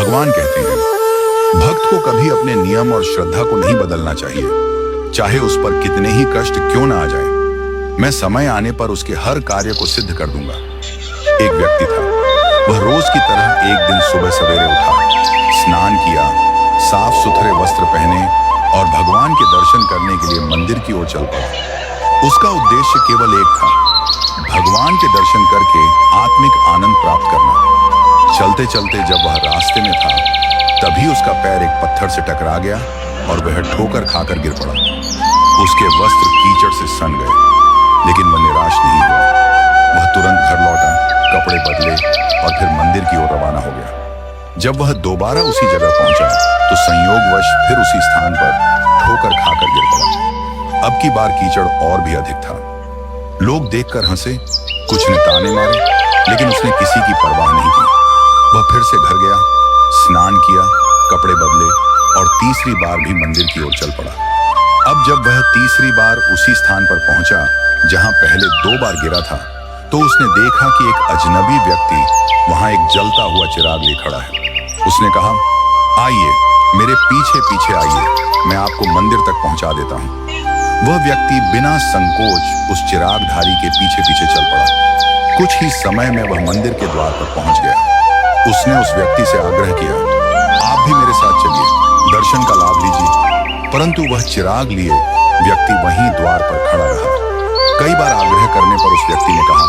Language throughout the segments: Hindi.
भगवान कहते हैं, भक्त को कभी अपने नियम और श्रद्धा को नहीं बदलना चाहिए, चाहे उस पर कितने ही कष्ट क्यों ना आ जाए। मैं समय आने पर उसके हर कार्य को सिद्ध कर दूंगा। एक व्यक्ति था, वह रोज की तरह एक दिन सुबह सवेरे उठा, स्नान किया, साफ सुथरे वस्त्र पहने और भगवान के दर्शन करने के लिए मंदिर की ओर चल पड़ा। उसका उद्देश्य केवल एक था, भगवान के दर्शन करके आत्मिक आनंद प्राप्त करना। चलते चलते जब वह रास्ते में था, तभी उसका पैर एक पत्थर से टकरा गया और वह ठोकर खाकर गिर पड़ा। उसके वस्त्र कीचड़ से सन गए, लेकिन वह निराश नहीं हुआ। वह तुरंत घर लौटा, कपड़े बदले और फिर मंदिर की ओर रवाना हो गया। जब वह दोबारा उसी जगह पहुंचा, तो संयोगवश फिर उसी स्थान पर ठोकर खाकर गिर पड़ा। अब की बार कीचड़ और भी अधिक था। लोग देखकर हंसे, कुछ ने ताने मारे, लेकिन उसने किसी की परवाह नहीं की। वह फिर से घर गया, स्नान किया, कपड़े बदले और तीसरी बार भी मंदिर की ओर चल पड़ा। अब जब वह तीसरी बार उसी स्थान पर पहुंचा जहां पहले 2 बार गिरा था, तो उसने देखा कि एक अजनबी व्यक्ति वहां एक जलता हुआ चिराग ले खड़ा है। उसने कहा, आइए, मेरे पीछे पीछे आइए, मैं आपको मंदिर तक पहुंचा देता हूं। वह व्यक्ति बिना संकोच उस चिरागधारी के पीछे पीछे चल पड़ा। कुछ ही समय में वह मंदिर के द्वार पर पहुंच गया। उसने उस व्यक्ति से आग्रह किया, आप भी मेरे साथ चलिए, दर्शन का लाभ लीजिए। परंतु वह चिराग लिए व्यक्ति वहीं द्वार पर खड़ा रहा। कई बार आग्रह करने पर उस व्यक्ति ने कहा,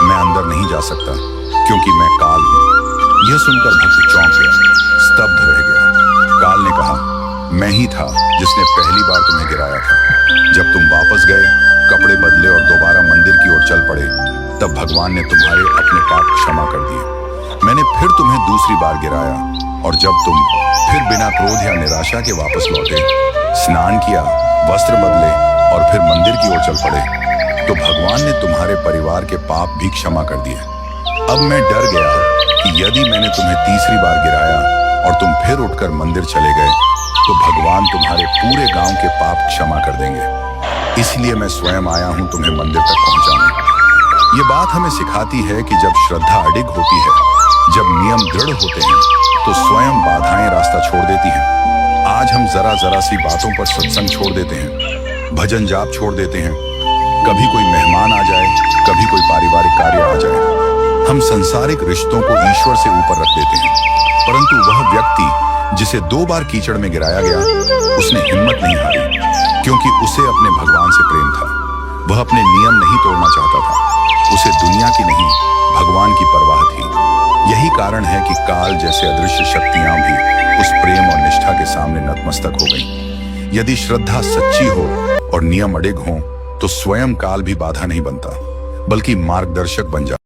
मैं अंदर नहीं जा सकता क्योंकि मैं काल हूं। यह सुनकर भक्त चौंक गया, स्तब्ध रह गया। काल ने कहा, मैं ही था जिसने पहली बार तुम्हें गिराया था। जब तुम वापस गए, कपड़े बदले और दोबारा मंदिर की ओर चल पड़े, तब भगवान ने तुम्हारे अपने पाप क्षमा कर दिए। मैंने फिर तुम्हें दूसरी बार गिराया, और जब तुम फिर बिना क्रोध या निराशा के वापस लौटे, स्नान किया, वस्त्र बदले और फिर मंदिर की ओर चल पड़े, तो भगवान ने तुम्हारे परिवार के पाप भी क्षमा कर दिए। अब मैं डर गया कि यदि मैंने तुम्हें तीसरी बार गिराया और तुम फिर उठकर मंदिर चले गए, तो भगवान तुम्हारे पूरे गांव के पाप क्षमा कर देंगे। इसलिए मैं स्वयं आया हूं तुम्हें मंदिर तक पहुंचाने। ये बात हमें सिखाती है कि जब श्रद्धा अडिग होती है, जब नियम दृढ़ होते हैं, तो स्वयं बाधाएं रास्ता छोड़ देती हैं। आज हम जरा सी बातों पर सत्संग छोड़ देते हैं, भजन जाप छोड़ देते हैं, कभी कोई मेहमान आ जाए, कभी कोई पारिवारिक कार्य आ जाए। हम सांसारिक रिश्तों को ईश्वर से ऊपर रख देते हैं। परंतु वह व्यक्ति जिसे 2 बार कीचड़ में गिराया गया, उसने हिम्मत नहीं हारी, क्योंकि उसे अपने भगवान से प्रेम था। वह अपने नियम नहीं तोड़ना चाहता था। उसे दुनिया की नहीं, भगवान की परवाह थी। यही कारण है कि काल जैसे अदृश्य शक्तियां भी उस प्रेम और निष्ठा के सामने नतमस्तक हो गईं। यदि श्रद्धा सच्ची हो और नियम अडिग हों, तो स्वयं काल भी बाधा नहीं बनता, बल्कि मार्गदर्शक बन जाता।